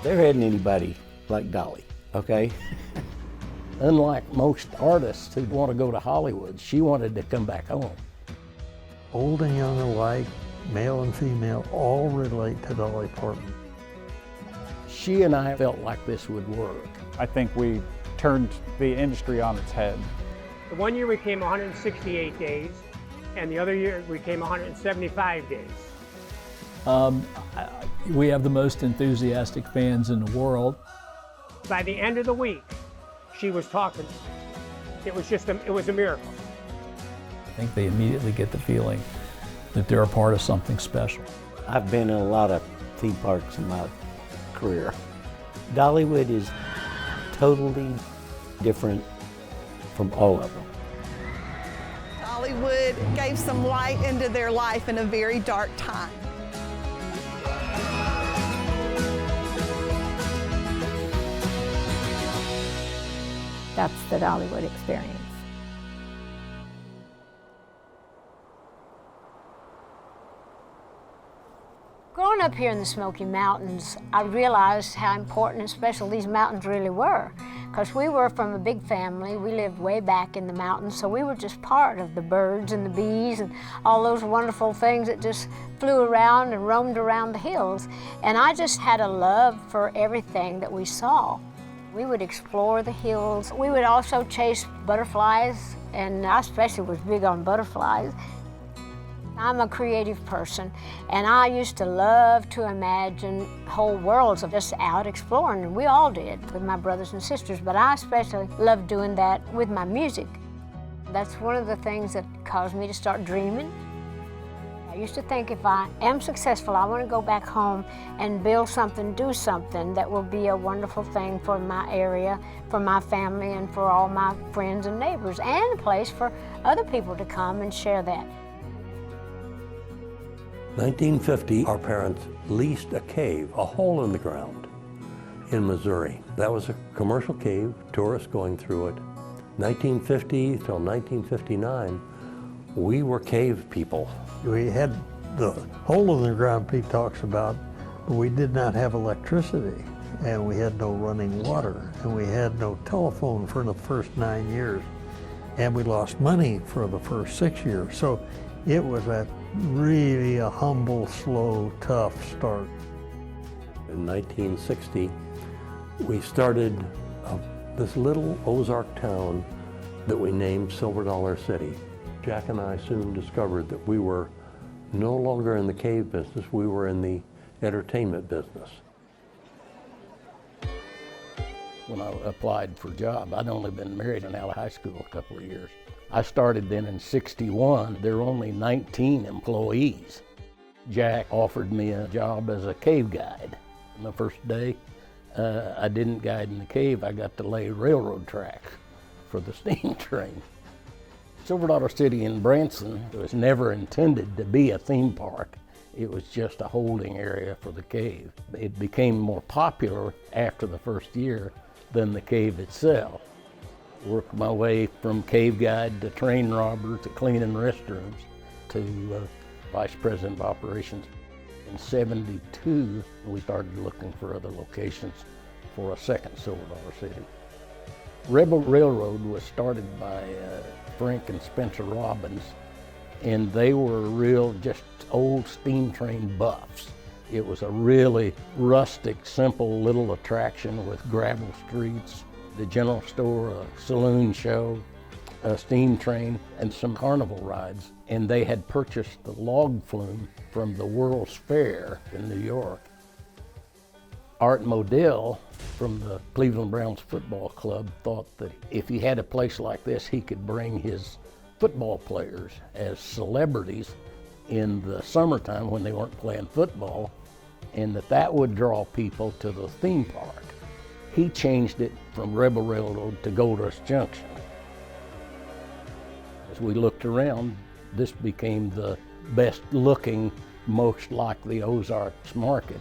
There hadn't anybody like Dolly, okay? Unlike most artists who want to go to Hollywood, she wanted to come back home. Old and young alike, male and female, all relate to Dolly Parton. She and I felt like this would work. I think we turned the industry on its head. The one year we came 168 days, and the other year we came 175 days. We have the most enthusiastic fans in the world. By the end of the week, she was talking. It was a miracle. I think they immediately get the feeling that they're a part of something special. I've been in a lot of theme parks in my career. Dollywood is totally different from all of them. Dollywood gave some light into their life in a very dark time. That's the Dollywood experience. Growing up here in the Smoky Mountains, I realized how important and special these mountains really were. Because we were from a big family, we lived way back in the mountains, so we were just part of the birds and the bees and all those wonderful things that just flew around and roamed around the hills. And I just had a love for everything that we saw. We would explore the hills. We would also chase butterflies, and I especially was big on butterflies. I'm a creative person, and I used to love to imagine whole worlds of just out exploring, and we all did with my brothers and sisters, but I especially loved doing that with my music. That's one of the things that caused me to start dreaming. I used to think if I am successful, I want to go back home and build something, do something that will be a wonderful thing for my area, for my family, and for all my friends and neighbors, and a place for other people to come and share that. 1950, our parents leased a cave, a hole in the ground in Missouri. That was a commercial cave, tourists going through it. 1950 till 1959, we were cave people. We had the hole in the ground Pete talks about, but we did not have electricity, and we had no running water, and we had no telephone for the first 9 years, and we lost money for the first 6 years. So it was really a humble, slow, tough start. In 1960, we started this little Ozark town that we named Silver Dollar City. Jack and I soon discovered that we were no longer in the cave business, we were in the entertainment business. When I applied for a job, I'd only been married and out of high school a couple of years. I started then in '61. There were only 19 employees. Jack offered me a job as a cave guide. And the first day, I didn't guide in the cave. I got to lay railroad tracks for the steam train. Silver Dollar City in Branson was never intended to be a theme park. It was just a holding area for the cave. It became more popular after the first year than the cave itself. Worked my way from cave guide to train robber to cleaning restrooms to vice president of operations. In '72, we started looking for other locations for a second Silver Dollar City. Rebel Railroad was started by Frank and Spencer Robbins, and they were real just old steam train buffs. It was a really rustic, simple little attraction with gravel streets, the general store, a saloon show, a steam train, and some carnival rides. And they had purchased the log flume from the World's Fair in New York. Art Modell from the Cleveland Browns football club thought that if he had a place like this, he could bring his football players as celebrities in the summertime when they weren't playing football, and that would draw people to the theme park. He changed it from Rebel Railroad to Gold Rush Junction. As we looked around, this became the best looking, most like the Ozarks market.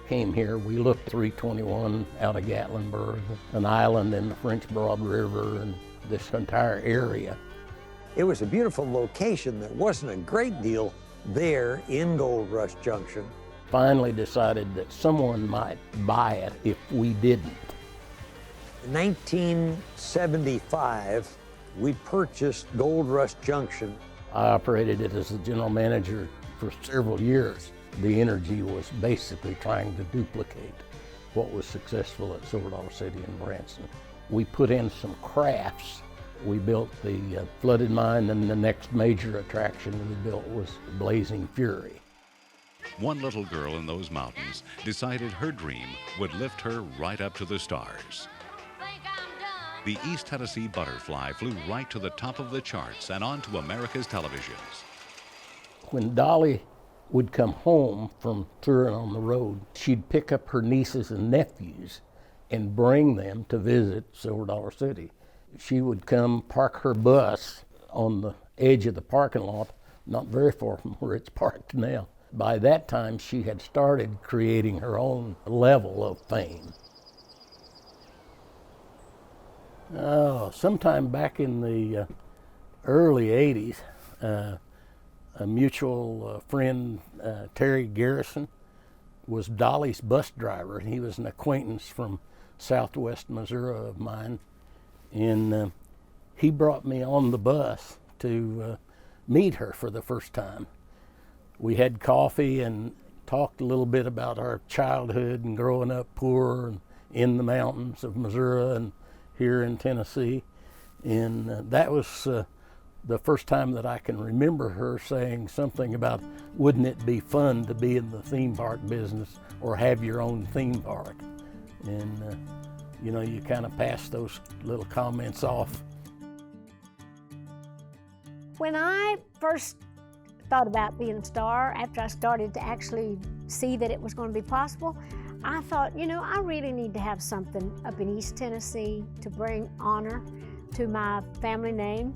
Came here, we looked 321 out of Gatlinburg, an island in the French Broad River, and this entire area. It was a beautiful location. There wasn't a great deal there in Gold Rush Junction. finally decided that someone might buy it if we didn't. In 1975, we purchased Gold Rush Junction. I operated it as the general manager for several years. The energy was basically trying to duplicate what was successful at Silver Dollar City and Branson. We put in some crafts. We built the flooded mine, and the next major attraction we built was Blazing Fury. One little girl in those mountains decided her dream would lift her right up to the stars. The East Tennessee Butterfly flew right to the top of the charts and onto America's televisions. When Dolly would come home from touring on the road, she'd pick up her nieces and nephews and bring them to visit Silver Dollar City. She would come park her bus on the edge of the parking lot, not very far from where it's parked now. By that time, she had started creating her own level of fame. Sometime back in the early 80s, a mutual friend, Terry Garrison, was Dolly's bus driver. He was an acquaintance from southwest Missouri of mine, and he brought me on the bus to meet her for the first time. We had coffee and talked a little bit about our childhood and growing up poor and in the mountains of Missouri and here in Tennessee. And that was the first time that I can remember her saying something about, wouldn't it be fun to be in the theme park business or have your own theme park? And you know, you kind of pass those little comments off. When I first thought about being a star, after I started to actually see that it was going to be possible, I thought, you know, I really need to have something up in East Tennessee to bring honor to my family name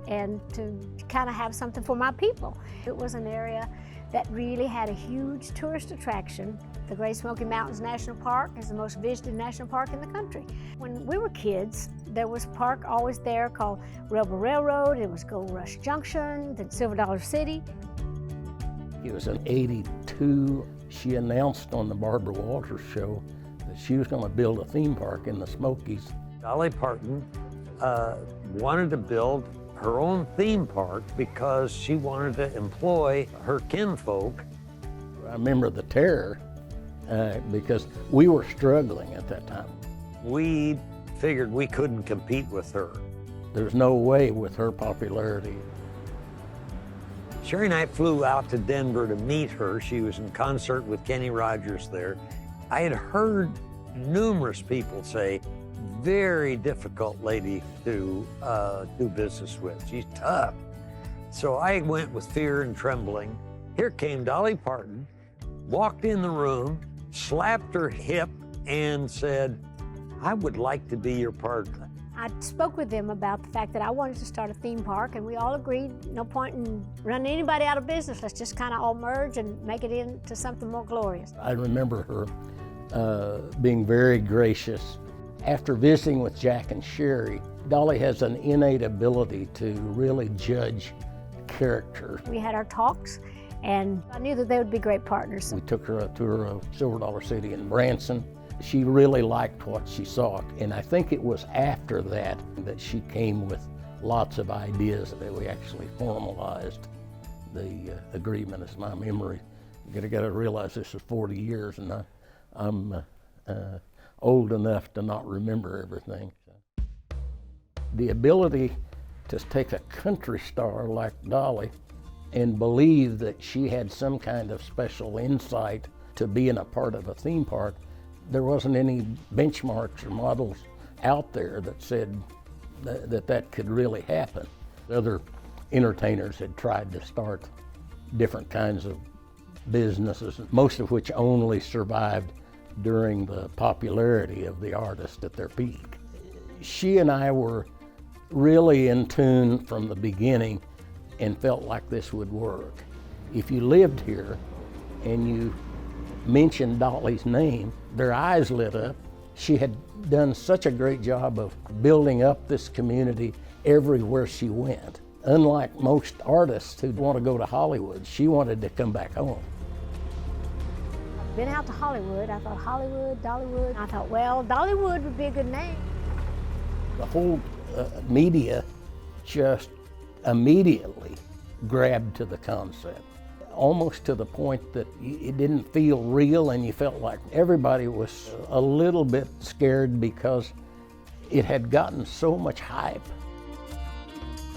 and to kind of have something for my people. It was an area that really had a huge tourist attraction. The Great Smoky Mountains National Park is the most visited national park in the country. When we were kids, there was a park always there called Rebel Railroad. It was Gold Rush Junction, then Silver Dollar City. It was in '82. She announced on the Barbara Walters show that she was going to build a theme park in the Smokies. Dolly Parton wanted to build her own theme park because she wanted to employ her kinfolk. I remember the terror because we were struggling at that time. We figured we couldn't compete with her. There's no way with her popularity. Sherry and I flew out to Denver to meet her. She was in concert with Kenny Rogers there. I had heard numerous people say, very difficult lady to do business with. She's tough. So I went with fear and trembling. Here came Dolly Parton, walked in the room, slapped her hip, and said, I would like to be your partner. I spoke with them about the fact that I wanted to start a theme park, and we all agreed, no point in running anybody out of business. Let's just kind of all merge and make it into something more glorious. I remember her being very gracious. After visiting with Jack and Sherry, Dolly has an innate ability to really judge character. We had our talks, and I knew that they would be great partners. We took her a tour of Silver Dollar City and Branson. She really liked what she saw, and I think it was after that that she came with lots of ideas that we actually formalized the agreement, is my memory. You gotta realize this is 40 years, and I'm old enough to not remember everything. The ability to take a country star like Dolly and believe that she had some kind of special insight to being a part of a theme park, there wasn't any benchmarks or models out there that said that could really happen. Other entertainers had tried to start different kinds of businesses, most of which only survived during the popularity of the artist at their peak. She and I were really in tune from the beginning and felt like this would work. If you lived here and you mentioned Dolly's name, their eyes lit up. She had done such a great job of building up this community everywhere she went. Unlike most artists who want to go to Hollywood, she wanted to come back home. been out to Hollywood. I thought Hollywood, Dollywood. I thought, well, Dollywood would be a good name. The whole media just immediately grabbed to the concept, almost to the point that it didn't feel real, and you felt like everybody was a little bit scared because it had gotten so much hype.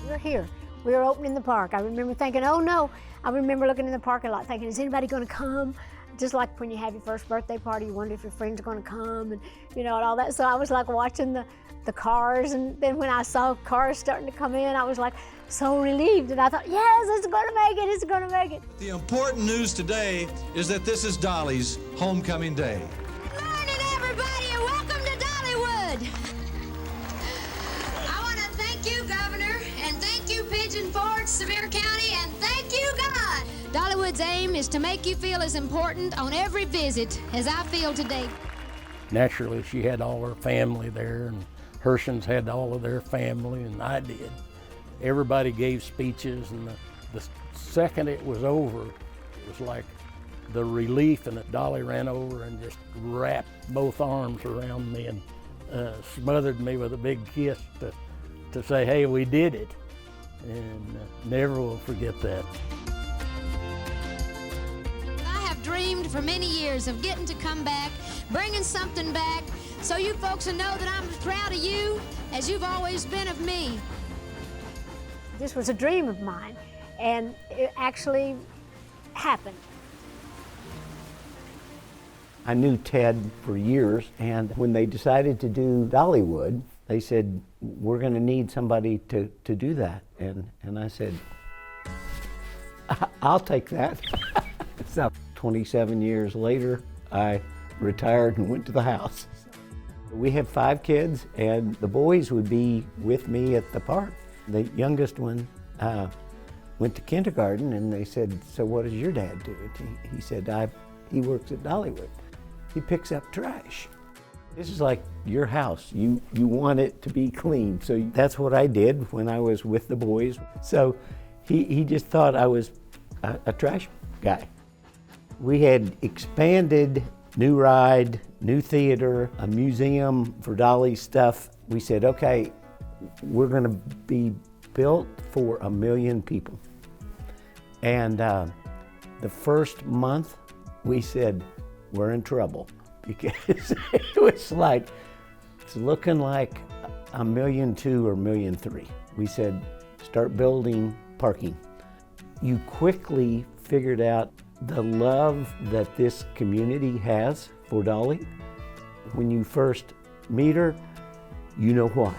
We're here. We were opening the park. I remember thinking, oh no. I remember looking in the parking lot thinking, is anybody going to come? Just like when you have your first birthday party, you wonder if your friends are going to come and, you know, and all that. So I was like watching the cars, and then when I saw cars starting to come in, I was like so relieved, and I thought, yes, it's going to make it, it's going to make it. The important news today is that this is Dolly's homecoming day. Good morning, everybody, and welcome to Dollywood. I want to thank you, Governor, and thank you, Pigeon Forge, Sevier County, and thank you, God. Dollywood's aim is to make you feel as important on every visit as I feel today. Naturally, she had all her family there, and Herschends had all of their family, and I did. Everybody gave speeches, and the second it was over, it was like the relief, and Dolly ran over and just wrapped both arms around me and smothered me with a big kiss to say, hey, we did it. And never will forget that. I have dreamed for many years of getting to come back, bringing something back, so you folks will know that I'm as proud of you as you've always been of me. This was a dream of mine, and it actually happened. I knew Ted for years, and when they decided to do Dollywood, they said, we're going to need somebody to do that. And I said, I'll take that. So 27 years later, I retired and went to the house. We have 5 kids, and the boys would be with me at the park. The youngest one went to kindergarten, and they said, so what does your dad do? He said, he works at Dollywood. He picks up trash. This is like your house. You want it to be clean. So that's what I did when I was with the boys. So he just thought I was a trash guy. We had expanded, new ride, new theater, a museum for Dolly stuff. We said, okay, we're gonna be built for 1 million people. And the first month, we said, we're in trouble, because it was like, it's looking like 1.2 million or 1.3 million. We said, start building parking. You quickly figured out the love that this community has for Dolly. When you first meet her, you know why.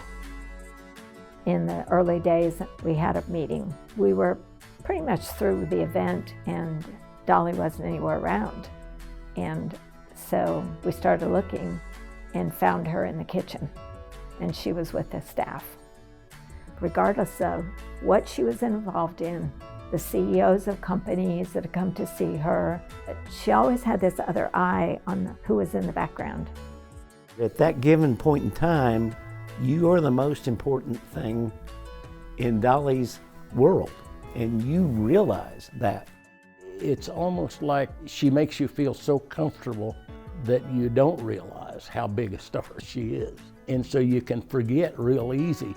In the early days, we had a meeting. We were pretty much through the event, and Dolly wasn't anywhere around. And so we started looking and found her in the kitchen, and she was with the staff. Regardless of what she was involved in, the CEOs of companies that had come to see her, she always had this other eye on who was in the background. At that given point in time, you are the most important thing in Dolly's world, and you realize that. It's almost like she makes you feel so comfortable that you don't realize how big a star she is. And so you can forget real easy.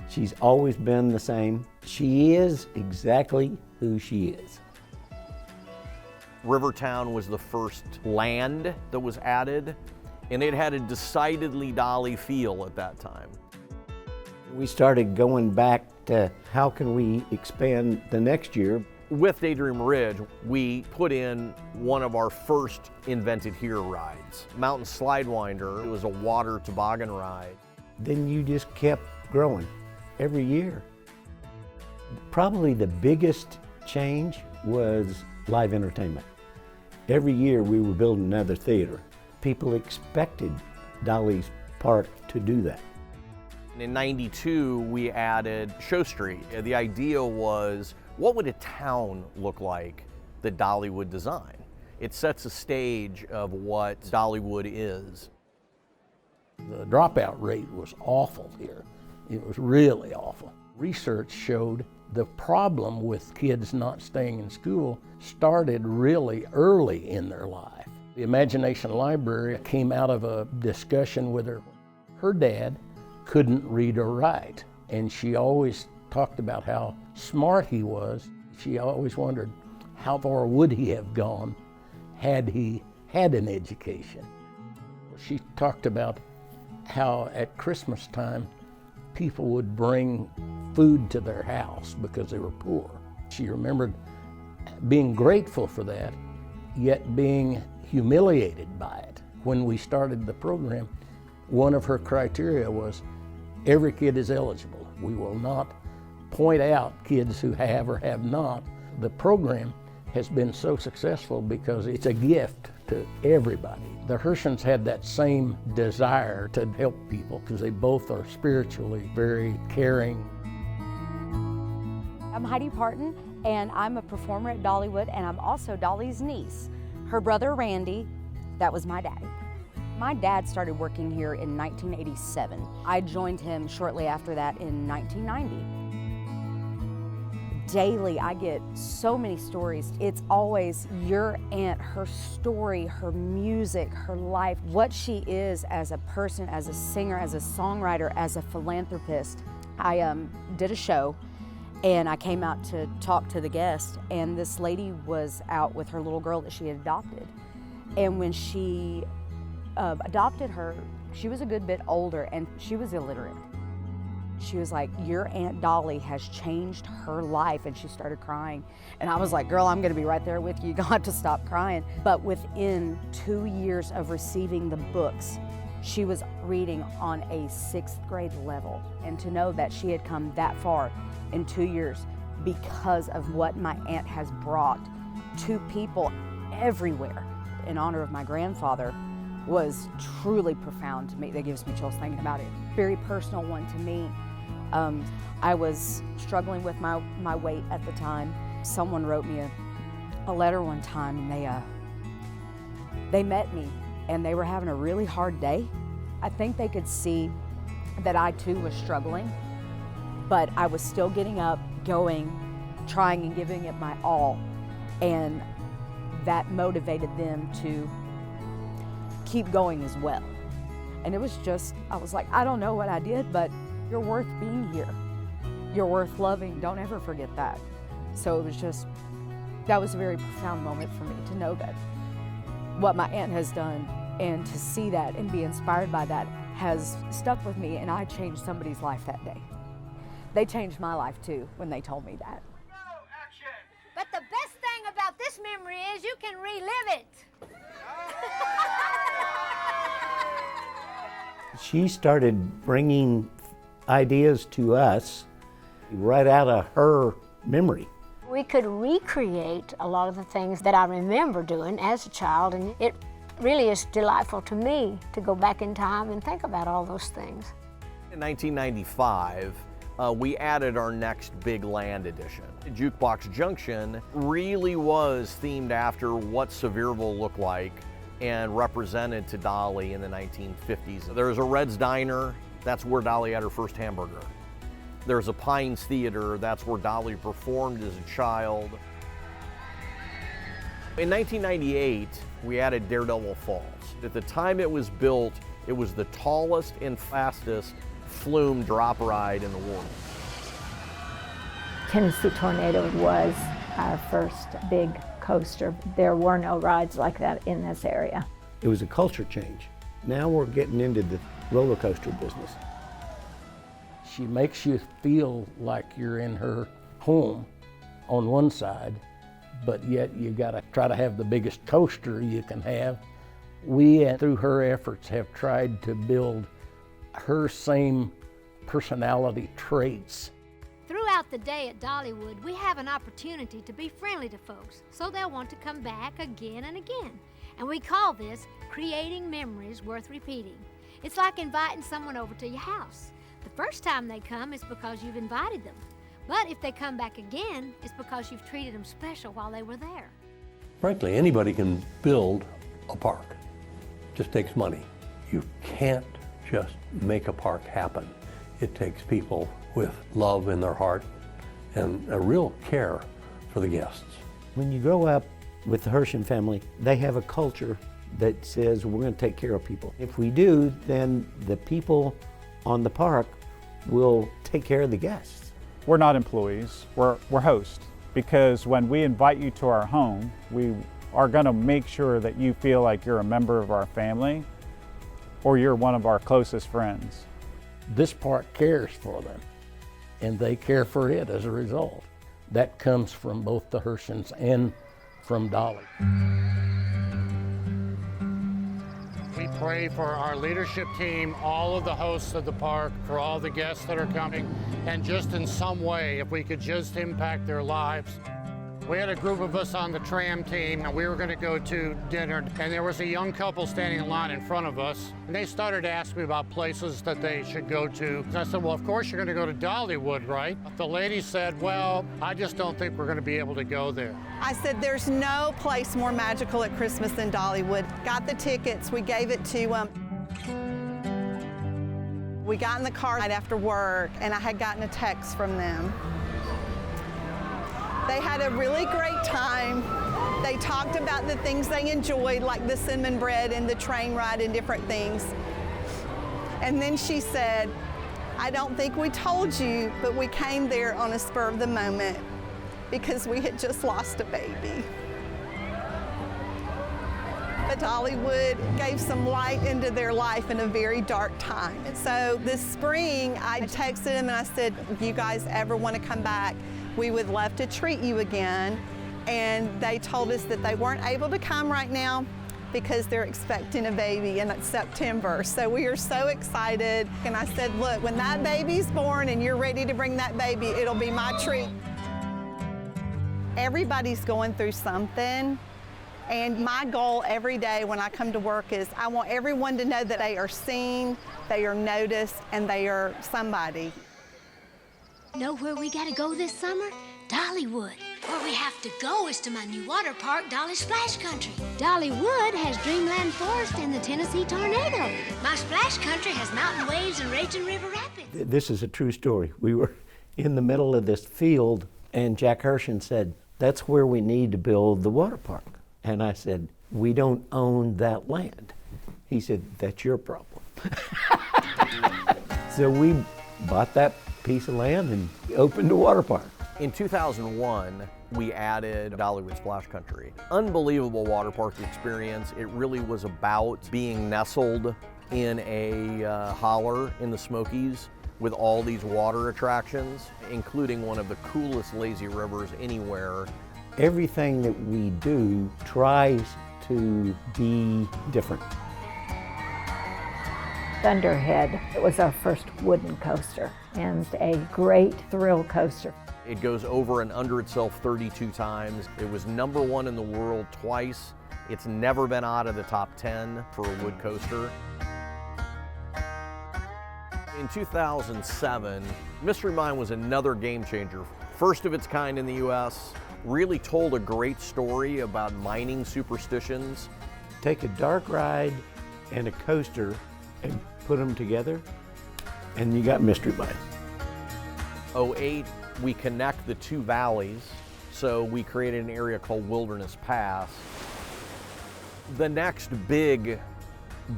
She's always been the same. She is exactly who she is. Rivertown was the first land that was added, and it had a decidedly Dolly feel at that time. We started going back to how can we expand the next year. With Daydream Ridge, we put in one of our first invented here rides. Mountain Slidewinder. It was a water toboggan ride. Then you just kept growing every year. Probably the biggest change was live entertainment. Every year we were building another theater. People expected Dolly's Park to do that. In '92, we added Show Street. The idea was, what would a town look like that Dolly would design? It sets a stage of what Dollywood is. The dropout rate was awful here. It was really awful. Research showed the problem with kids not staying in school started really early in their life. The Imagination Library came out of a discussion with her. Her dad couldn't read or write, and she always talked about how smart he was. She always wondered how far would he have gone had he had an education. She talked about how at Christmas time people would bring food to their house because they were poor. She remembered being grateful for that, yet being humiliated by it. When we started the program, one of her criteria was every kid is eligible. We will not point out kids who have or have not. The program has been so successful because it's a gift to everybody. The Herschends had that same desire to help people because they both are spiritually very caring. I'm Heidi Parton, and I'm a performer at Dollywood, and I'm also Dolly's niece. Her brother Randy, that was my dad. My dad started working here in 1987. I joined him shortly after that in 1990. Daily, I get so many stories. It's always your aunt, her story, her music, her life, what she is as a person, as a singer, as a songwriter, as a philanthropist. I did a show, and I came out to talk to the guest, and this lady was out with her little girl that she had adopted. And when she adopted her, she was a good bit older, and she was illiterate. She was like, your Aunt Dolly has changed her life, and she started crying. And I was like, girl, I'm gonna be right there with you. You're gonna have to stop crying. But within 2 years of receiving the books, she was reading on a 6th grade level. And to know that she had come that far in 2 years because of what my aunt has brought to people everywhere in honor of my grandfather was truly profound to me. That gives me chills thinking about it. Very personal one to me. I was struggling with my weight at the time. Someone wrote me a letter one time, and they met me, and they were having a really hard day. I think they could see that I too was struggling, but I was still getting up, going, trying and giving it my all, and that motivated them to keep going as well. And it was just, I was like, I don't know what I did, but you're worth being here. You're worth loving. Don't ever forget that. So it was just, that was a very profound moment for me to know that what my aunt has done, and to see that and be inspired by that has stuck with me, and I changed somebody's life that day. They changed my life too when they told me that. But the best thing about this memory is you can relive it. She started bringing ideas to us right out of her memory. We could recreate a lot of the things that I remember doing as a child, and it really is delightful to me to go back in time and think about all those things. In 1995, we added our next big land edition. Jukebox Junction really was themed after what Sevierville looked like and represented to Dolly in the 1950s. There's a Red's Diner, that's where Dolly had her first hamburger. There's a Pines Theater, that's where Dolly performed as a child. In 1998, we added Daredevil Falls. At the time it was built, it was the tallest and fastest flume drop ride in the world. Tennessee Tornado was our first big coaster. There were no rides like that in this area. It was a culture change. Now we're getting into the roller coaster business. She makes you feel like you're in her home on one side, but yet you gotta try to have the biggest coaster you can have. We, through her efforts, have tried to build her same personality traits. Throughout the day at Dollywood, we have an opportunity to be friendly to folks, so they'll want to come back again and again. And we call this creating memories worth repeating. It's like inviting someone over to your house. The first time they come is because you've invited them. But if they come back again, it's because you've treated them special while they were there. Frankly, anybody can build a park. It just takes money. You can't just make a park happen. It takes people with love in their heart and a real care for the guests. When you grow up with the Herschend family, they have a culture that says we're going to take care of people. If we do, then the people on the park will take care of the guests. We're not employees, we're hosts, because when we invite you to our home, we are going to make sure that you feel like you're a member of our family or you're one of our closest friends. This park cares for them, and they care for it as a result. That comes from both the Herschends and from Dolly. We pray for our leadership team, all of the hosts of the park, for all the guests that are coming, and just in some way, if we could just impact their lives. We had a group of us on the tram team, and we were going to go to dinner, and there was a young couple standing in line in front of us, and they started to ask me about places that they should go to. And I said, well, of course you're going to go to Dollywood, right? The lady said, well, I just don't think we're going to be able to go there. I said, there's no place more magical at Christmas than Dollywood. Got the tickets, we gave it to them. We got in the car right after work, and I had gotten a text from them. They had a really great time. They talked about the things they enjoyed, like the cinnamon bread and the train ride and different things. And then she said, I don't think we told you, but we came there on a spur of the moment because we had just lost a baby. But Dollywood gave some light into their life in a very dark time. And so this spring, I texted them and I said, if you guys ever want to come back, we would love to treat you again. And they told us that they weren't able to come right now because they're expecting a baby and it's September. So we are so excited. And I said, look, when that baby's born and you're ready to bring that baby, it'll be my treat. Everybody's going through something. And my goal every day when I come to work is I want everyone to know that they are seen, they are noticed, and they are somebody. Know where we gotta go this summer? Dollywood. Where we have to go is to my new water park, Dolly Splash Country. Dollywood has Dreamland Forest and the Tennessee Tornado. My Splash Country has mountain waves and raging river rapids. This is a true story. We were in the middle of this field, and Jack Herschend said, that's where we need to build the water park. And I said, we don't own that land. He said, that's your problem. So we bought that piece of land and opened a water park. In 2001, we added Dollywood Splash Country. Unbelievable water park experience. It really was about being nestled in a holler in the Smokies with all these water attractions, including one of the coolest lazy rivers anywhere. Everything that we do tries to be different. Thunderhead, it was our first wooden coaster and a great thrill coaster. It goes over and under itself 32 times. It was #1 in the world twice. It's never been out of the top 10 for a wood coaster. In 2007, Mystery Mine was another game changer. First of its kind in the US, really told a great story about mining superstitions. Take a dark ride and a coaster and put them together, and you got Mystery Mine. 2008, we connect the two valleys, so we created an area called Wilderness Pass. The next big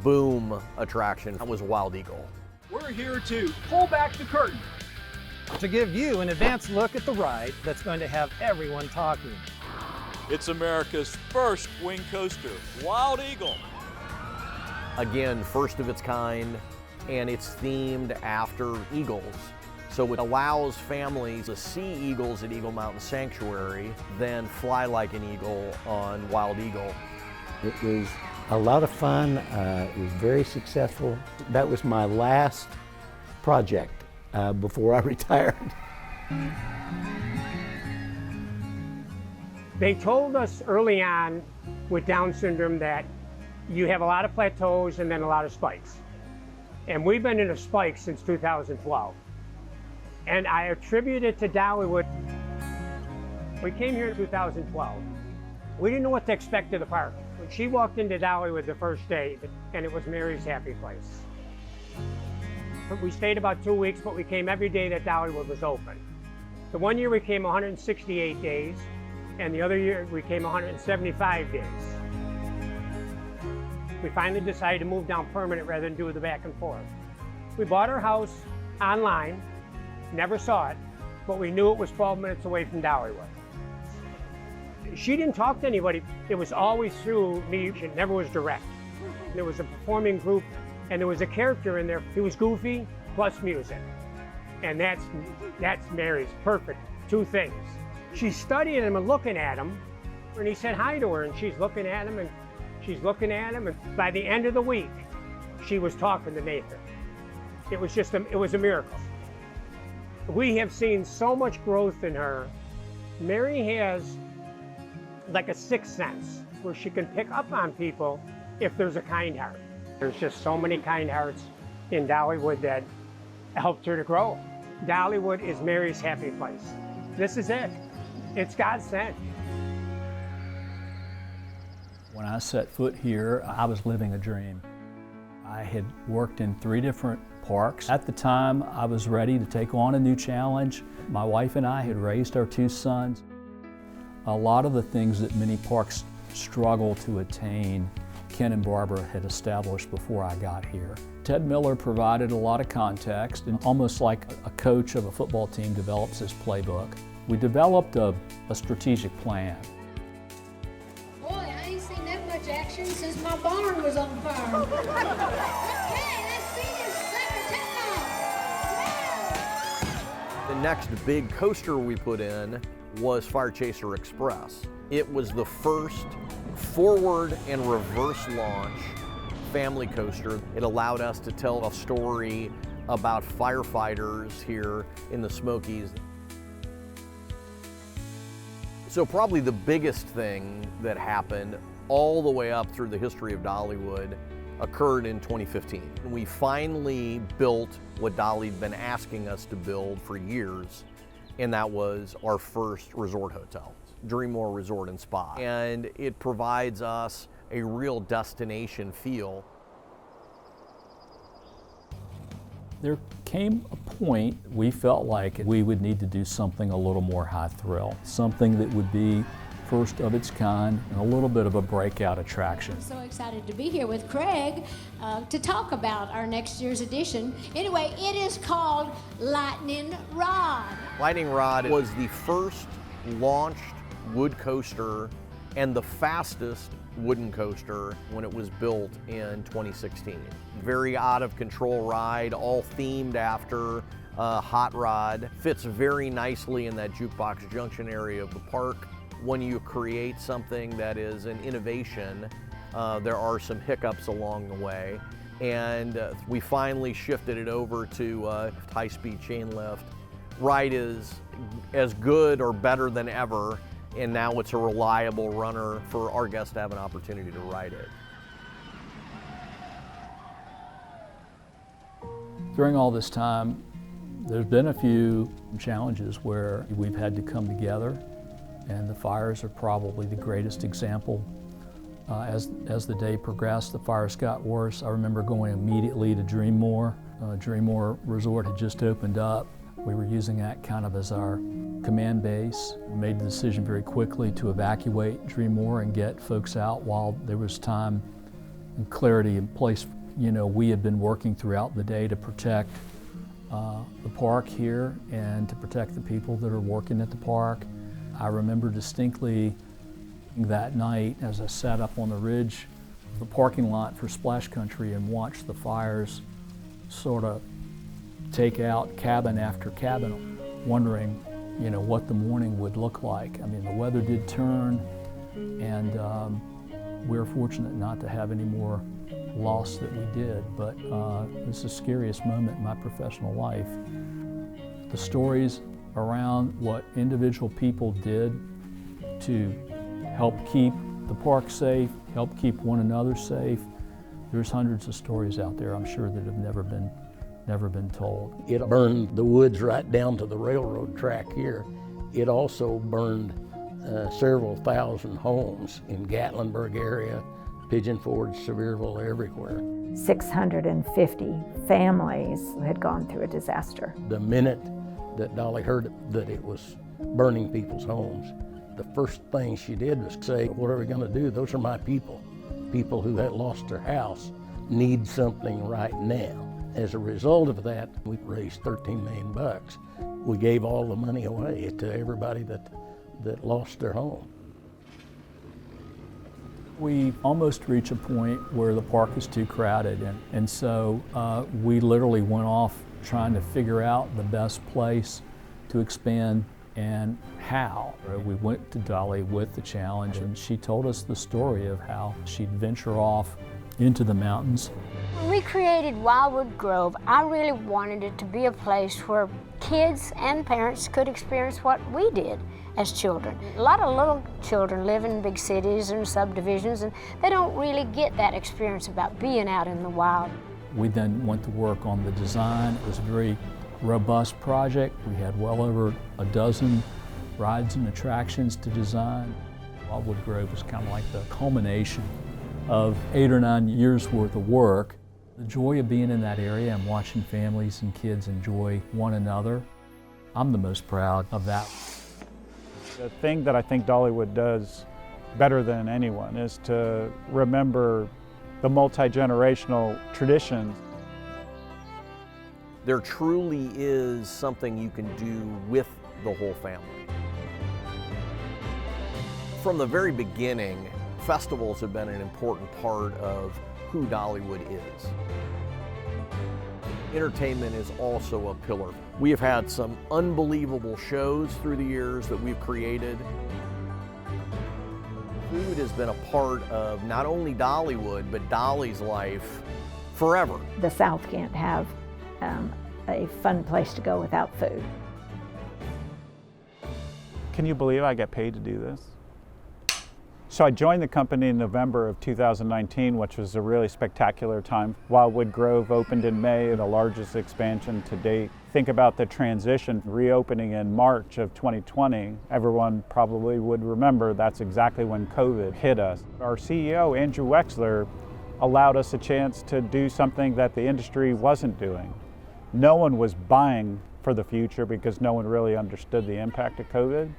boom attraction was Wild Eagle. We're here to pull back the curtain to give you an advanced look at the ride that's going to have everyone talking. It's America's first wing coaster, Wild Eagle. Again, first of its kind, and it's themed after eagles. So it allows families to see eagles at Eagle Mountain Sanctuary, then fly like an eagle on Wild Eagle. It was a lot of fun. It was very successful. That was my last project before I retired. They told us early on with Down syndrome that you have a lot of plateaus and then a lot of spikes. And we've been in a spike since 2012. And I attribute it to Dollywood. We came here in 2012. We didn't know what to expect of the park. When she walked into Dollywood the first day, and it was Mary's happy place. We stayed about 2 weeks, but we came every day that Dollywood was open. The one year we came 168 days, and the other year we came 175 days. We finally decided to move down permanent rather than do the back and forth. We bought our house online, never saw it, but we knew it was 12 minutes away from Dollywood. She didn't talk to anybody. It was always through me. It never was direct. There was a performing group, and there was a character in there. He was goofy plus music. And that's Mary's perfect two things. She's studying him and looking at him, and he said hi to her, and she's looking at him, and she's looking at him, and by the end of the week, she was talking to Nathan. It was just it was a miracle. We have seen so much growth in her. Mary has like a sixth sense where she can pick up on people if there's a kind heart. There's just so many kind hearts in Dollywood that helped her to grow. Dollywood is Mary's happy place. This is it. It's God sent. When I set foot here, I was living a dream. I had worked in 3 different parks. At the time, I was ready to take on a new challenge. My wife and I had raised our 2 sons. A lot of the things that many parks struggle to attain, Ken and Barbara had established before I got here. Ted Miller provided a lot of context, and almost like a coach of a football team develops his playbook. We developed a strategic plan. Boy, I ain't seen that much action since my barn was on fire. Okay, let's see this sucker take off. The next big coaster we put in was Fire Chaser Express. It was the first forward and reverse launch family coaster. It allowed us to tell a story about firefighters here in the Smokies. So probably the biggest thing that happened all the way up through the history of Dollywood occurred in 2015. We finally built what Dolly'd been asking us to build for years, and that was our first resort hotel, Dreammore Resort and Spa. And it provides us a real destination feel. There came a point we felt like we would need to do something a little more high thrill, something that would be first of its kind and a little bit of a breakout attraction. I'm so excited to be here with Craig to talk about our next year's edition. Anyway, it is called Lightning Rod. Lightning Rod was the first launched wood coaster and the fastest wooden coaster when it was built in 2016. Very out of control ride, all themed after Hot Rod. Fits very nicely in that Jukebox Junction area of the park. When you create something that is an innovation, there are some hiccups along the way. And we finally shifted it over to high-speed chain lift. Ride is as good or better than ever, and now it's a reliable runner for our guests to have an opportunity to ride it. During all this time, there's been a few challenges where we've had to come together, and the fires are probably the greatest example. As the day progressed, the fires got worse. I remember going immediately to Dreammore. Dreammore Resort had just opened up. We were using that kind of as our command base. We made the decision very quickly to evacuate Dreammore and get folks out while there was time and clarity in place. You know, we had been working throughout the day to protect the park here and to protect the people that are working at the park. I remember distinctly that night as I sat up on the ridge, the parking lot for Splash Country, and watched the fires sort of take out cabin after cabin, wondering, you know, what the morning would look like. I mean, the weather did turn, and we were fortunate not to have any more loss that we did, but this is the scariest moment in my professional life. The stories around what individual people did to help keep the park safe, help keep one another safe. There's hundreds of stories out there, I'm sure, that have never been told. It burned the woods right down to the railroad track here. It also burned several thousand homes in Gatlinburg area, Pigeon Forge, Sevierville, everywhere. 650 families had gone through a disaster. The minute that Dolly heard that it was burning people's homes, The first thing she did was say, what are we going to do? Those are my people. People who had lost their house need something right now. As a result of that, we raised $13 million. We gave all the money away to everybody that lost their home. We almost reach a point where the park is too crowded, and so we literally went off trying to figure out the best place to expand and how. We went to Dolly with the challenge, and she told us the story of how she'd venture off into the mountains. When we created Wildwood Grove, I really wanted it to be a place where kids and parents could experience what we did as children. A lot of little children live in big cities and subdivisions, and they don't really get that experience about being out in the wild. We then went to work on the design. It was a very robust project. We had well over a dozen rides and attractions to design. Wildwood Grove was kind of like the culmination of 8 or 9 years worth of work. The joy of being in that area and watching families and kids enjoy one another, I'm the most proud of that. The thing that I think Dollywood does better than anyone is to remember the multi-generational traditions. There truly is something you can do with the whole family. From the very beginning, festivals have been an important part of who Dollywood is. Entertainment is also a pillar. We have had some unbelievable shows through the years that we've created. Food has been a part of not only Dollywood, but Dolly's life forever. The South can't have a fun place to go without food. Can you believe I get paid to do this? So I joined the company in November of 2019, which was a really spectacular time. Wildwood Grove opened in May, the largest expansion to date. Think about the transition, reopening in March of 2020. Everyone probably would remember that's exactly when COVID hit us. Our CEO, Andrew Wexler, allowed us a chance to do something that the industry wasn't doing. No one was buying for the future because no one really understood the impact of COVID.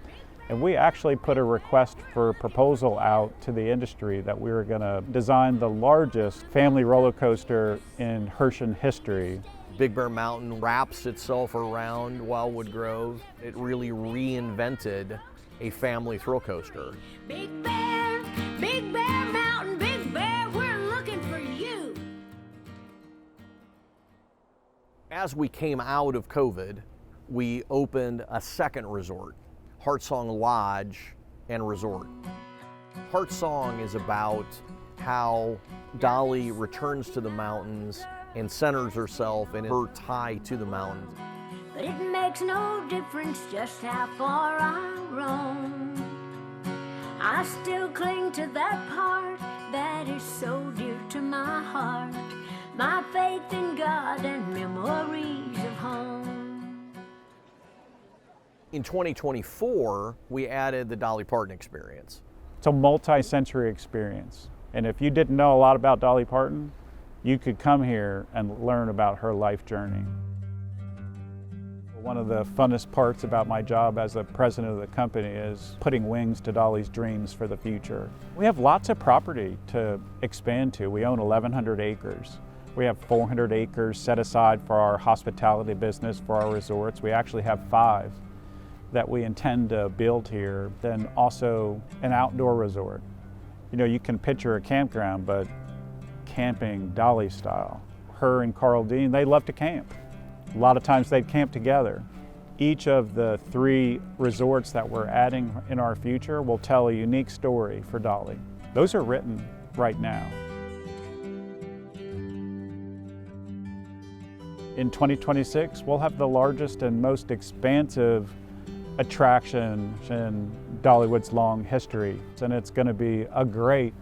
And we actually put a request for a proposal out to the industry that we were going to design the largest family roller coaster in Herschend history. Big Bear Mountain wraps itself around Wildwood Grove. It really reinvented a family thrill coaster. Big Bear Mountain, Big Bear, we're looking for you. As we came out of COVID, we opened a second resort, Heartsong Lodge and Resort. Heartsong is about how Dolly returns to the mountains and centers herself in her tie to the mountains. But it makes no difference just how far I roam. I still cling to that part that is so dear to my heart. My faith in God and memories of home. In 2024, we added the Dolly Parton experience. It's a multi-sensory experience. And if you didn't know a lot about Dolly Parton, you could come here and learn about her life journey. One of the funnest parts about my job as the president of the company is putting wings to Dolly's dreams for the future. We have lots of property to expand to. We own 1,100 acres. We have 400 acres set aside for our hospitality business, for our resorts. We actually have 5 that we intend to build here. Then also an outdoor resort. You know, you can picture a campground, but camping Dolly style. Her and Carl Dean, they love to camp. A lot of times they'd camp together. Each of the 3 resorts that we're adding in our future will tell a unique story for Dolly. Those are written right now. In 2026, we'll have the largest and most expansive attraction in Dollywood's long history. And it's going to be a great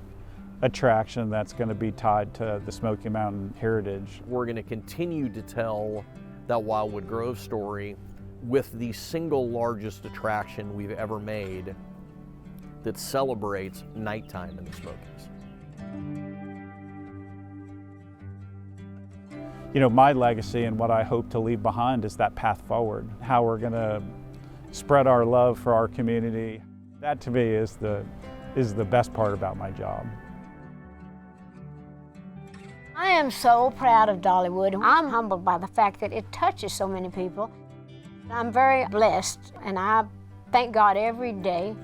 attraction that's going to be tied to the Smoky Mountain heritage. We're going to continue to tell that Wildwood Grove story with the single largest attraction we've ever made that celebrates nighttime in the Smokies. You know, my legacy and what I hope to leave behind is that path forward, how we're going to spread our love for our community. That to me is the best part about my job. I am so proud of Dollywood. I'm humbled by the fact that it touches so many people. I'm very blessed, and I thank God every day.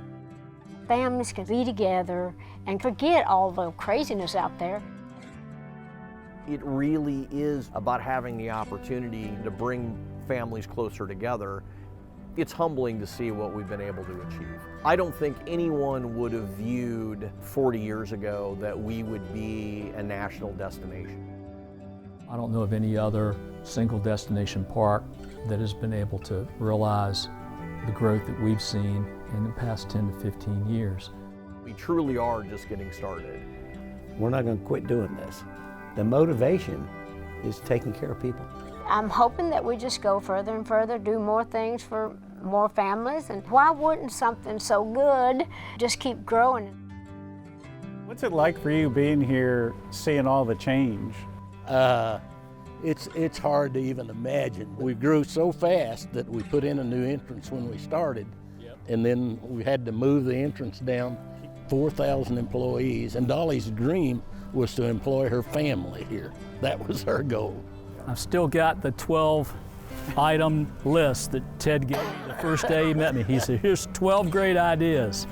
Families can be together and forget all the craziness out there. It really is about having the opportunity to bring families closer together. It's humbling to see what we've been able to achieve. I don't think anyone would have viewed 40 years ago that we would be a national destination. I don't know of any other single destination park that has been able to realize the growth that we've seen in the past 10 to 15 years. We truly are just getting started. We're not going to quit doing this. The motivation is taking care of people. I'm hoping that we just go further and further, do more things for more families, and why wouldn't something so good just keep growing? What's it like for you being here, seeing all the change? It's hard to even imagine. We grew so fast that we put in a new entrance when we started, and then we had to move the entrance down. 4,000 employees, and Dolly's dream was to employ her family here. That was her goal. I've still got the 12-item list that Ted gave me the first day he met me. He said, here's 12 great ideas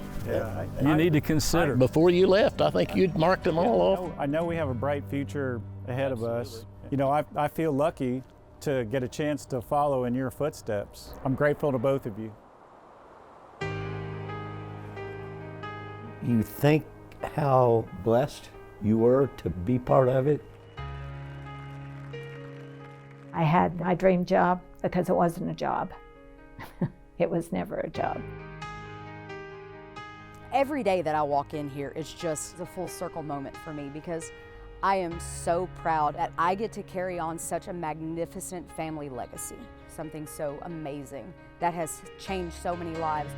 you need to consider. Before you left, I think you'd marked them all off. I know we have a bright future ahead of us. You know, I feel lucky to get a chance to follow in your footsteps. I'm grateful to both of you. You think how blessed you were to be part of it? I had my dream job because it wasn't a job. It was never a job. Every day that I walk in here, it's just a full circle moment for me because I am so proud that I get to carry on such a magnificent family legacy, something so amazing that has changed so many lives.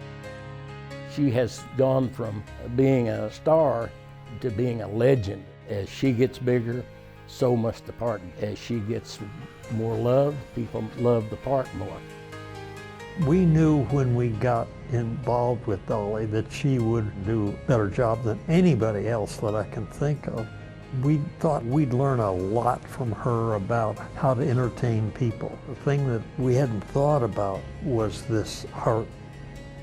She has gone from being a star to being a legend. As she gets bigger, so must the park. As she gets more loved, people love the park more. We knew when we got involved with Dolly that she would do a better job than anybody else that I can think of. We thought we'd learn a lot from her about how to entertain people. The thing that we hadn't thought about was this heart.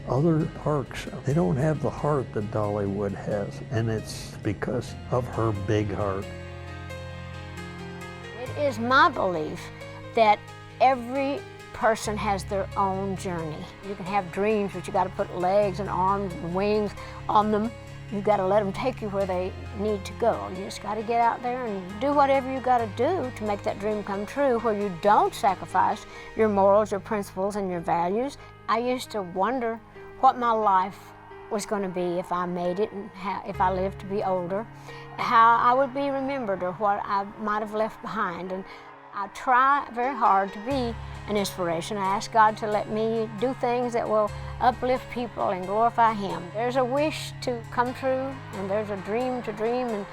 Other parks, they don't have the heart that Dollywood has, and it's because of her big heart. It is my belief that every person has their own journey. You can have dreams, but you got to put legs and arms and wings on them. You've got to let them take you where they need to go. You just got to get out there and do whatever you got to do to make that dream come true, where you don't sacrifice your morals, your principles, and your values. I used to wonder what my life was going to be if I made it and if I lived to be older, how I would be remembered or what I might have left behind. And I try very hard to be an inspiration. I ask God to let me do things that will uplift people and glorify Him. There's a wish to come true, and there's a dream to dream, and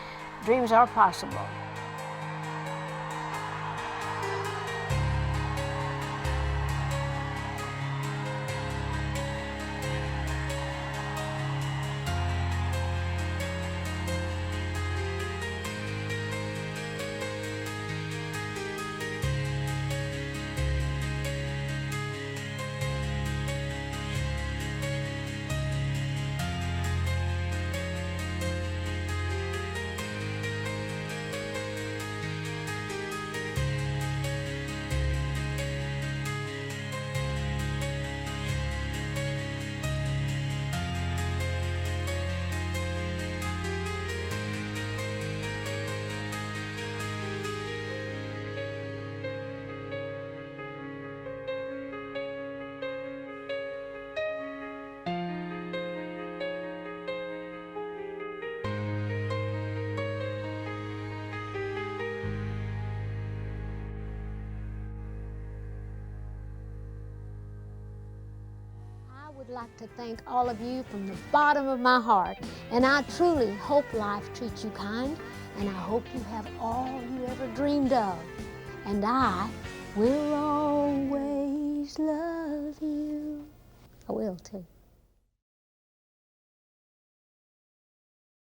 dreams are possible. I would like to thank all of you from the bottom of my heart, and I truly hope life treats you kind, and I hope you have all you ever dreamed of, and I will always love you. I will too.